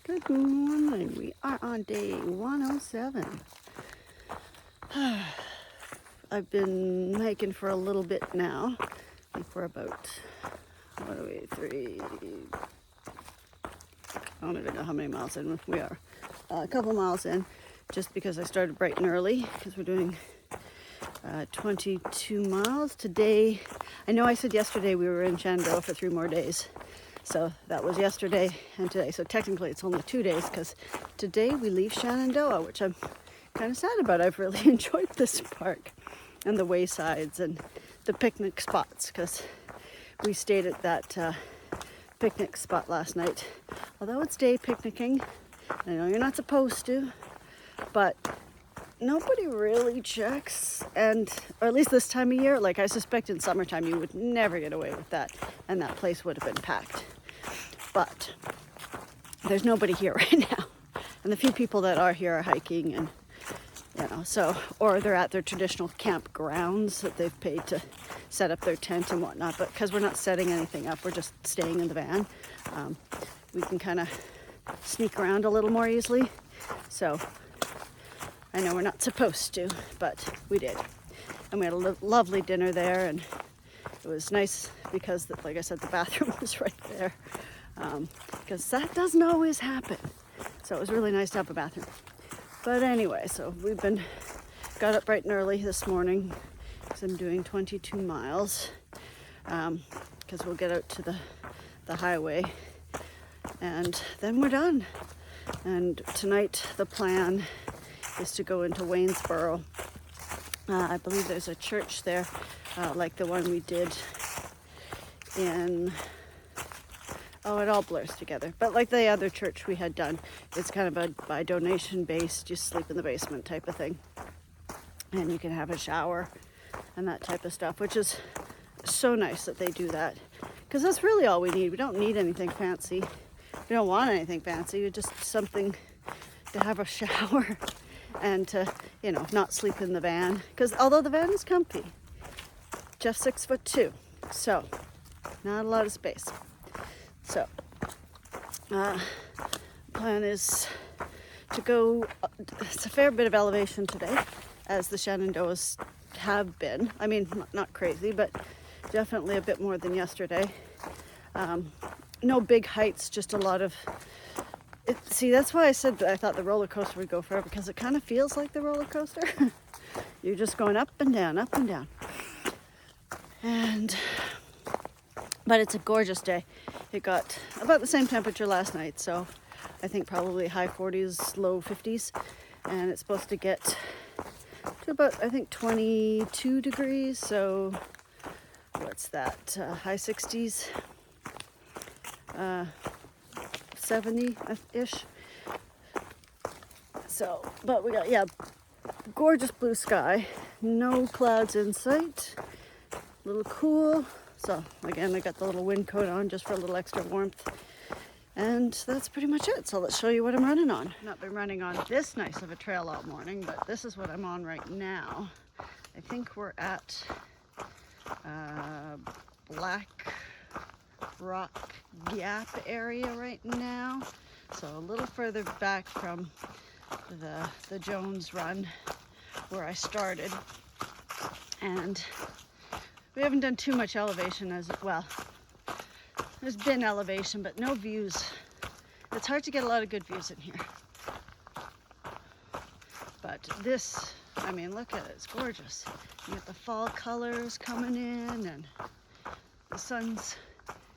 Good morning. We are on day 107. I've been hiking for a little bit now. I think we're about, what are we, I don't even know how many miles in we are. A couple miles in, just because I started bright and early, because we're doing 22 miles today. I know I said yesterday we were in Shenandoah for 3 more days. So that was yesterday and today. So technically it's only 2 days, because today we leave Shenandoah, which I'm kind of sad about. I've really enjoyed this park and the waysides and the picnic spots, because we stayed at that picnic spot last night. Although it's day picnicking, I know you're not supposed to, but nobody really checks, or at least this time of year. Like, I suspect in summertime you would never get away with that, and that place would have been packed. But there's nobody here right now, and the few people that are here are hiking, and or they're at their traditional campgrounds that they've paid to set up their tent and whatnot. But because we're not setting anything up, we're just staying in the van, we can kind of sneak around a little more easily. So I know we're not supposed to, but we did. And we had a lovely dinner there, and it was nice because, like I said, the bathroom was right there, because that doesn't always happen. So it was really nice to have a bathroom. But anyway, so got up bright and early this morning, because I'm doing 22 miles, because we'll get out to the highway, and then we're done. And tonight the plan is to go into Waynesboro. I believe there's a church there, like the one we did in, it all blurs together. But like the other church we had done, it's kind of a by donation based, you sleep in the basement type of thing. And you can have a shower and that type of stuff, which is so nice that they do that. Because that's really all we need. We don't need anything fancy. We don't want anything fancy. We just something to have a shower and to, not sleep in the van. Because although the van is comfy, Jeff's 6'2", so not a lot of space. So, plan is to go, it's a fair bit of elevation today, as the Shenandoahs have been. I mean, not crazy, but definitely a bit more than yesterday. No big heights, just a lot of, see, that's why I said I thought the roller coaster would go forever, because it kind of feels like the roller coaster. You're just going up and down, up and down. But it's a gorgeous day. It got about the same temperature last night, so I think probably high 40s, low 50s. And it's supposed to get to about, I think, 22 degrees. So what's that? High 60s, 70-ish. So, but we got, gorgeous blue sky. No clouds in sight. A little cool. So again, I got the little wind coat on just for a little extra warmth. And that's pretty much it. So let's show you what I'm running on. I've not been running on this nice of a trail all morning, but this is what I'm on right now. I think we're at Black Rock Gap area right now. So a little further back from the Jones run where I started. And we haven't done too much elevation as well. There's been elevation, but no views. It's hard to get a lot of good views in here. But this, I mean, look at it, it's gorgeous. You got the fall colors coming in, and the sun's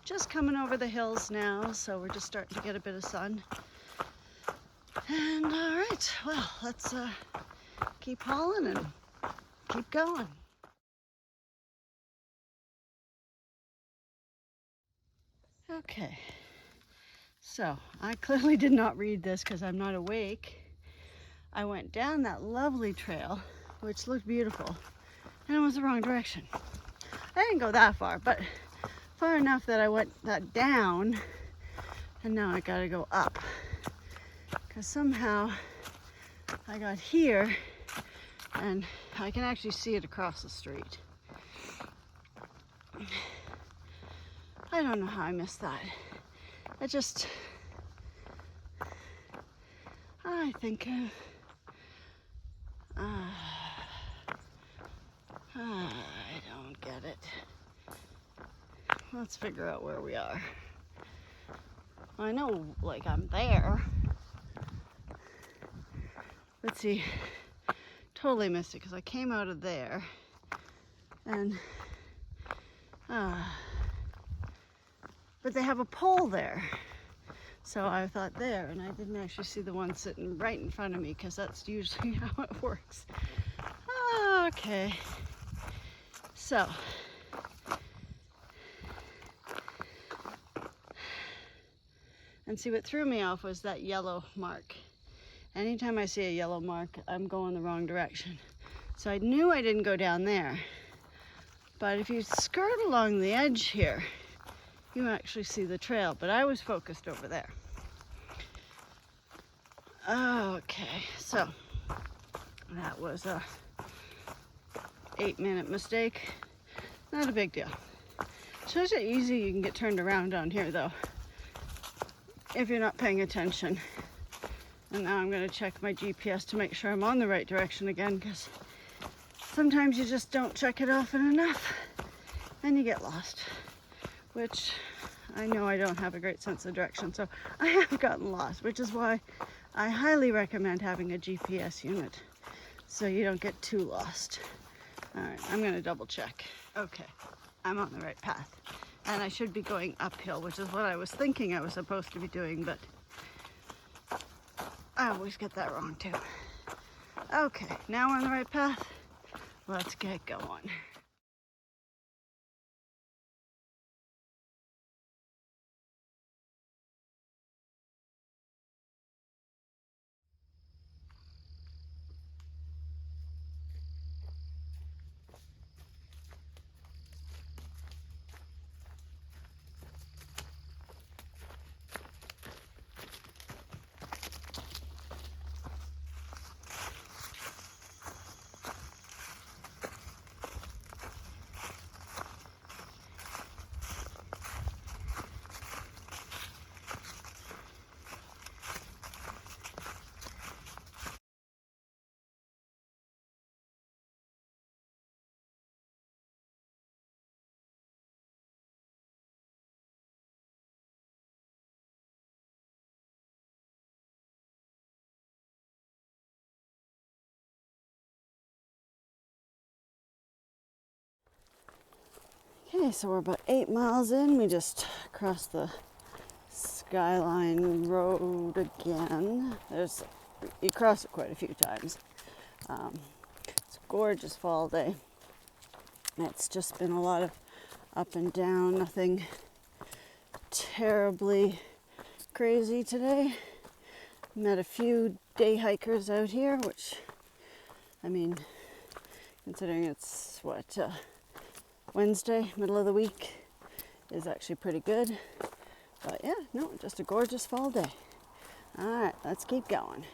just coming over the hills now, so we're just starting to get a bit of sun. And all right, well, let's keep hauling and keep going. Okay, so I clearly did not read this because I'm not awake. I went down that lovely trail, which looked beautiful, and it was the wrong direction. I didn't go that far, but far enough that I went that down, and now I gotta go up. Because somehow I got here, and I can actually see it across the street. I don't know how I missed that. I think I don't get it. Let's figure out where we are. I know, like, I'm there. Let's see. Totally missed it because I came out of there and but they have a pole there. So I thought there, and I didn't actually see the one sitting right in front of me because that's usually how it works. Okay. So and see, what threw me off was that yellow mark. Anytime I see a yellow mark, I'm going the wrong direction. So I knew I didn't go down there. But if you skirt along the edge here, you actually see the trail. But I was focused over there. Okay, so that was a 8-minute mistake. Not a big deal. Shows you how easy you can get turned around down here, though, if you're not paying attention. And now I'm going to check my GPS to make sure I'm on the right direction again, because sometimes you just don't check it often enough and you get lost, which I know I don't have a great sense of direction, so I have gotten lost, which is why I highly recommend having a GPS unit so you don't get too lost. All right, I'm going to double check. Okay, I'm on the right path, and I should be going uphill, which is what I was thinking I was supposed to be doing, but I always get that wrong too. Okay, now we're on the right path. Let's get going. Okay, so we're about 8 miles in. We just crossed the Skyline Road again. You cross it quite a few times. It's a gorgeous fall day. It's just been a lot of up and down, nothing terribly crazy today. Met a few day hikers out here, which, I mean, considering it's Wednesday, middle of the week, is actually pretty good. But yeah, no, just a gorgeous fall day. All right, let's keep going.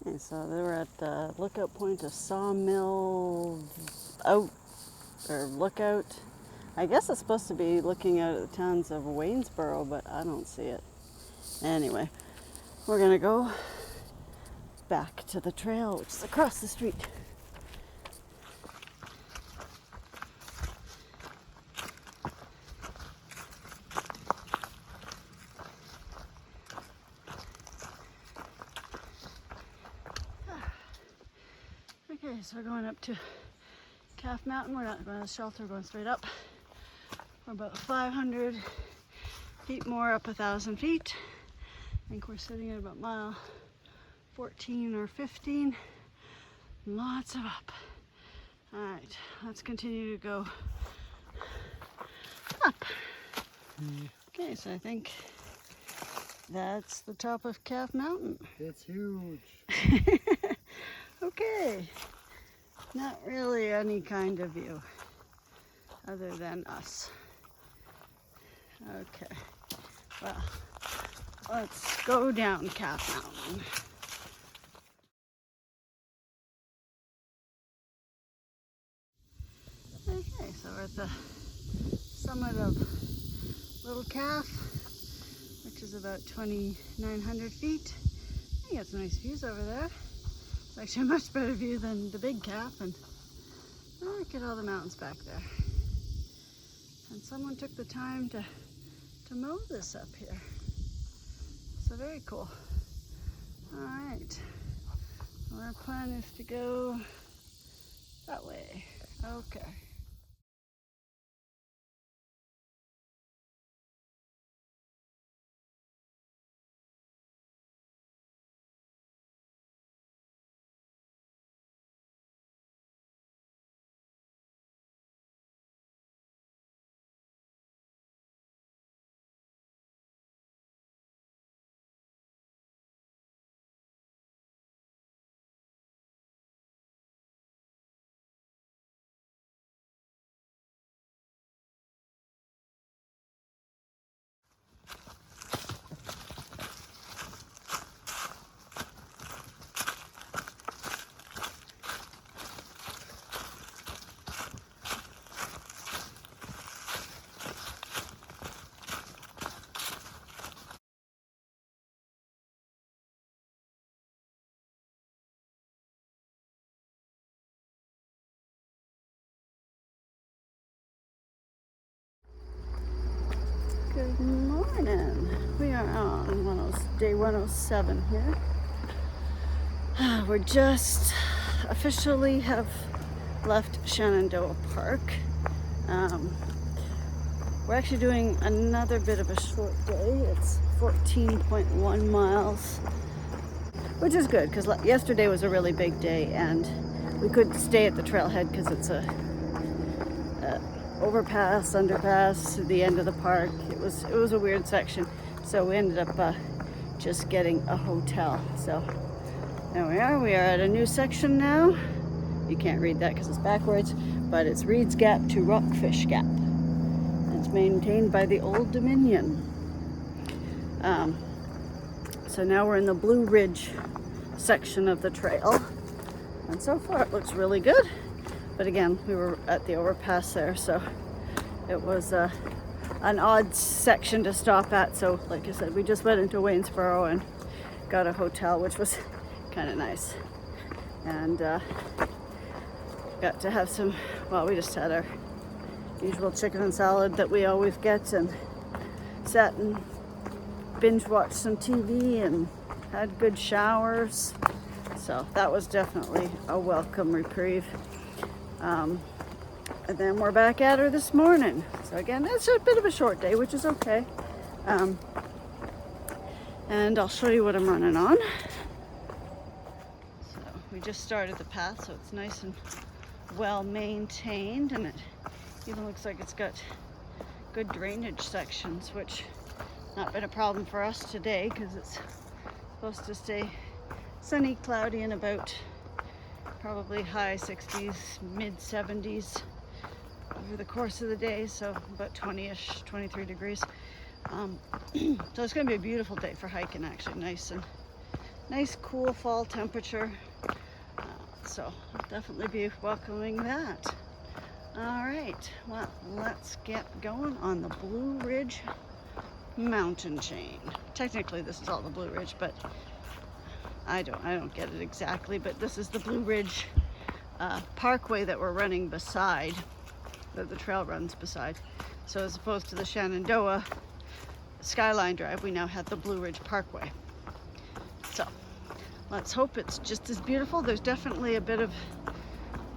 Okay, so they were at the lookout point of Sawmill Lookout. I guess it's supposed to be looking out at the towns of Waynesboro, but I don't see it. Anyway, we're gonna go back to the trail, which is across the street. Okay, so we're going up to Calf Mountain. We're not going to the shelter, we're going straight up. We're about 500 feet more, up 1,000 feet. I think we're sitting at about mile 14 or 15. Lots of up. All right, let's continue to go up. Okay, so I think That's the top of Calf Mountain. It's huge. Okay, not really any kind of view other than us. Okay, well, let's go down Calf Mountain. Okay, so we're at the summit of Little Calf, which is about 2,900 feet. You got some nice views over there. It's actually a much better view than the Big Calf, and look at all the mountains back there. And someone took the time to mow this up here. So very cool. All right, well, our plan is to go that way. Okay. Good morning. We are on day 107 here. We're just officially have left Shenandoah Park. We're actually doing another bit of a short day. It's 14.1 miles, which is good because yesterday was a really big day and we couldn't stay at the trailhead because it's a overpass, underpass to the end of the park. It was a weird section, so we ended up just getting a hotel. So there we are. We are at a new section now. You can't read that because it's backwards, but it's Reed's Gap to Rockfish Gap. It's maintained by the Old Dominion. So now we're in the Blue Ridge section of the trail, and so far it looks really good. But again, we were at the overpass there, so it was an odd section to stop at. So like I said, we just went into Waynesboro and got a hotel, which was kind of nice. And got to have some, well, we just had our usual chicken and salad that we always get, and sat and binge watched some TV and had good showers. So that was definitely a welcome reprieve. And then we're back at her this morning. So again, it's a bit of a short day, which is okay. And I'll show you what I'm running on. So we just started the path, so it's nice and well maintained, and it even looks like it's got good drainage sections, which not been a problem for us today because it's supposed to stay sunny, cloudy, and about probably high 60s, mid 70s over the course of the day, so about 20-ish, 23 degrees. So it's going to be a beautiful day for hiking, actually. Nice cool fall temperature. So I'll definitely be welcoming that. All right, well, let's get going on the Blue Ridge mountain chain. Technically this is all the Blue Ridge, but I don't get it exactly, but this is the Blue Ridge parkway that we're running beside, that the trail runs beside. So as opposed to the Shenandoah Skyline Drive, we now have the Blue Ridge Parkway. So let's hope it's just as beautiful. There's definitely a bit of,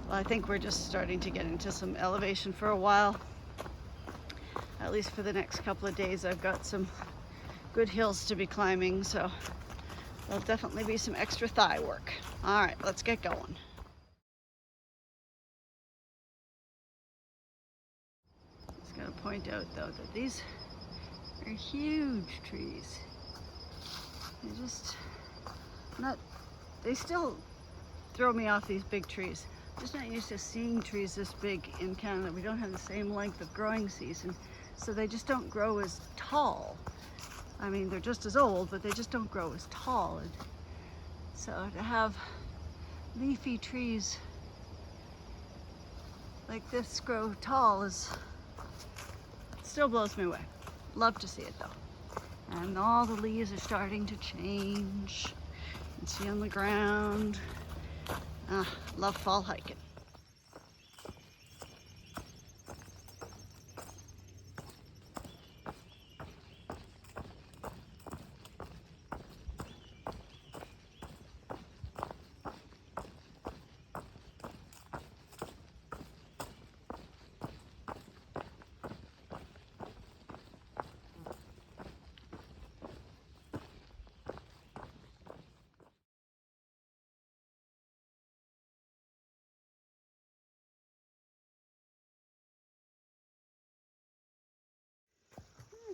well, I think we're just starting to get into some elevation for a while. At least for the next couple of days, I've got some good hills to be climbing, so there'll definitely be some extra thigh work. All right, let's get going. Just gotta point out though that these are huge trees. They just not, they still throw me off, these big trees. I'm just not used to seeing trees this big in Canada. We don't have the same length of growing season, so they just don't grow as tall. I mean, they're just as old, but they just don't grow as tall. And so to have leafy trees like this grow tall is, still blows me away. Love to see it though. And all the leaves are starting to change. You can see on the ground. Love fall hiking.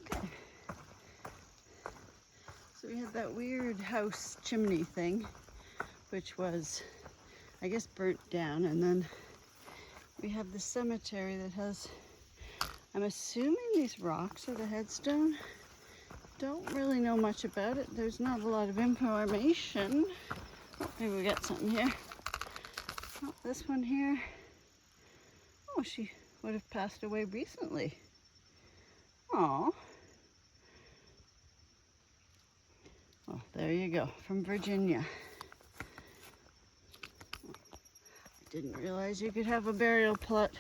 Okay. So we had that weird house chimney thing, which was, I guess, burnt down, and then we have the cemetery that has, I'm assuming these rocks are the headstone. Don't really know much about it. There's not a lot of information. Oh, maybe we got something here. Oh, this one here. Oh, she would have passed away recently. Oh. Well, there you go, from Virginia. I didn't realize you could have a burial plot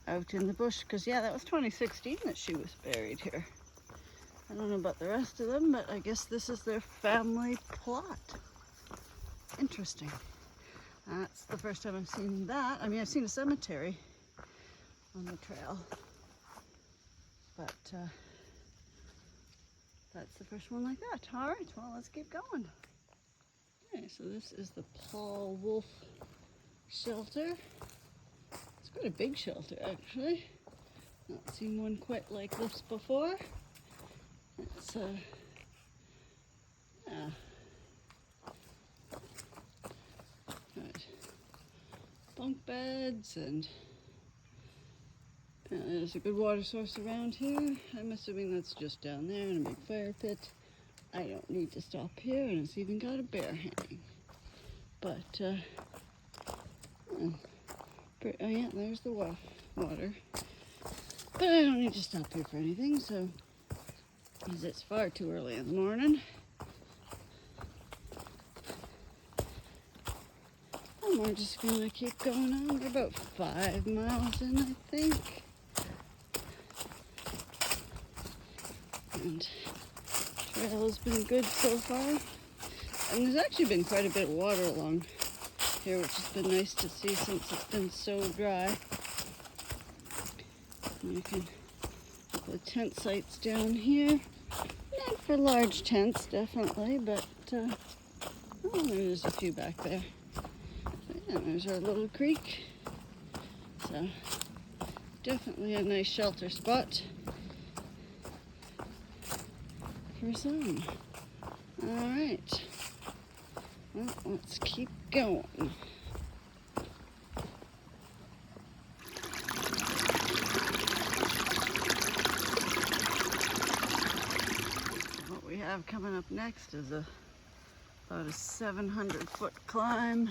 out in the bush, because yeah, that was 2016 that she was buried here. I don't know about the rest of them, but I guess this is their family plot. Interesting. That's the first time I've seen that. I mean, I've seen a cemetery on the trail, but that's the first one like that. All right, well, let's keep going. Okay, so this is the Paul Wolf shelter. It's quite a big shelter, actually. Not seen one quite like this before. It's yeah. Right. Bunk beds, and there's a good water source around here. I'm assuming that's just down there, and a big fire pit. I don't need to stop here, and it's even got a bear hanging. But oh yeah, there's the water. But I don't need to stop here for anything, so, because it's far too early in the morning. And we're just gonna keep going on. We're about 5 miles in, I think. And trail has been good so far. And there's actually been quite a bit of water along here, which has been nice to see since it's been so dry. And you can put the tent sites down here. Not for large tents, definitely, but oh, there's a few back there. And there's our little creek. So definitely a nice shelter spot for some. All right. Well, let's keep going. What we have coming up next is about a 700-foot climb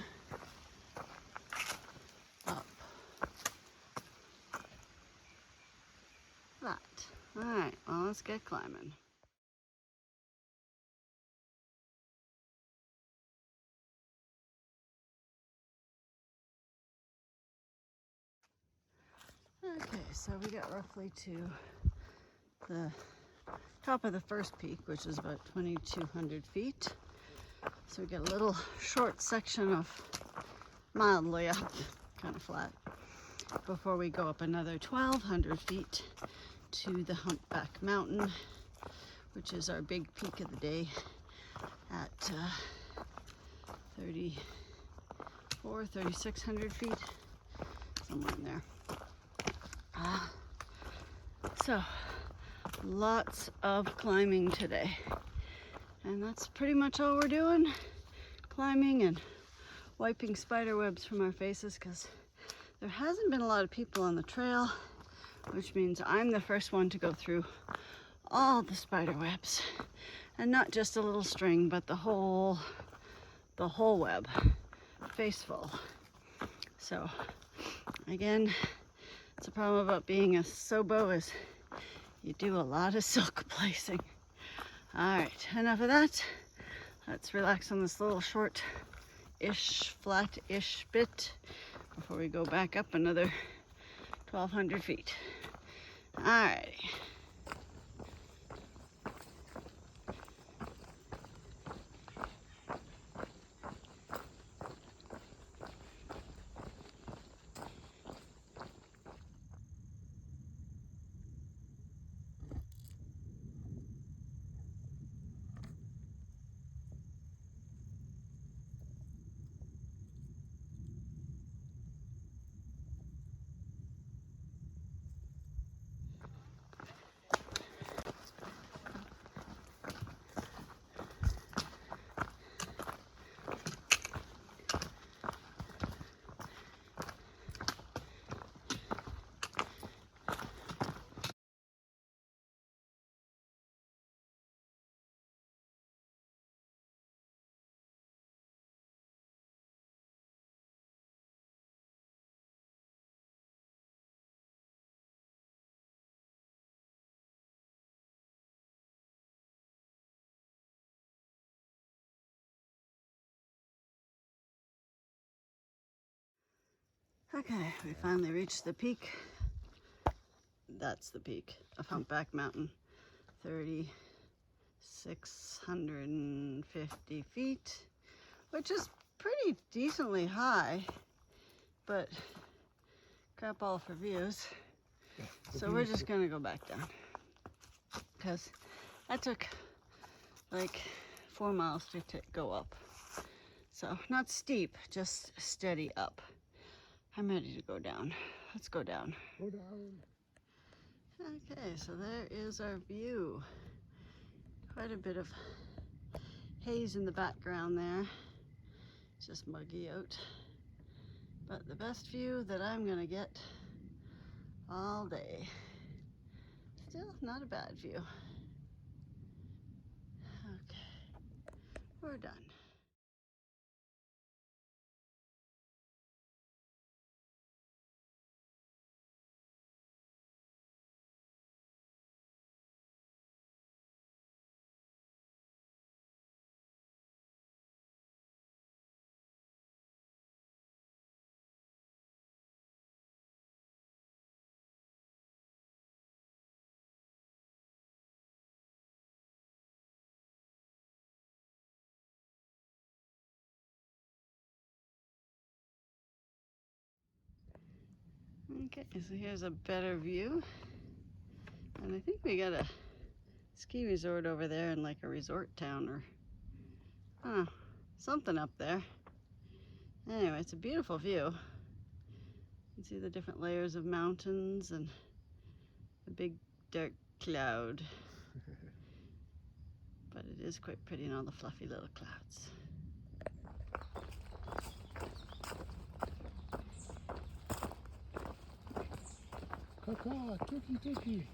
up that. All right, well, let's get climbing. Okay, so we got roughly to the top of the first peak, which is about 2,200 feet. So we got a little short section of mildly up, kind of flat, before we go up another 1,200 feet to the Humpback Mountain, which is our big peak of the day at 3,600 feet, somewhere in there. So lots of climbing today, And that's pretty much all we're doing. Climbing and wiping spider webs from our faces because there hasn't been a lot of people on the trail, which means I'm the first one to go through all the spider webs. And not just a little string, but the whole web, face full. So again, it's a problem about being a Sobo is you do a lot of silk placing. All right, enough of that. Let's relax on this little short-ish, flat-ish bit before we go back up another 1,200 feet. All righty. Okay, we finally reached the peak. That's the peak of Humpback Mountain, 3,650 feet, which is pretty decently high, but crap all for views. So we're just gonna go back down because that took like 4 miles to go up. So not steep, just steady up. I'm ready to go down. Let's go down. Go down. Okay, so there is our view. Quite a bit of haze in the background there. It's just muggy out. But the best view that I'm gonna get all day. Still not a bad view. Okay, we're done. Okay, so here's a better view. And I think we got a ski resort over there in like a resort town or something up there. Anyway, it's a beautiful view. You can see the different layers of mountains and a big dark cloud. But it is quite pretty in all the fluffy little clouds. Caca, turkey, turkey.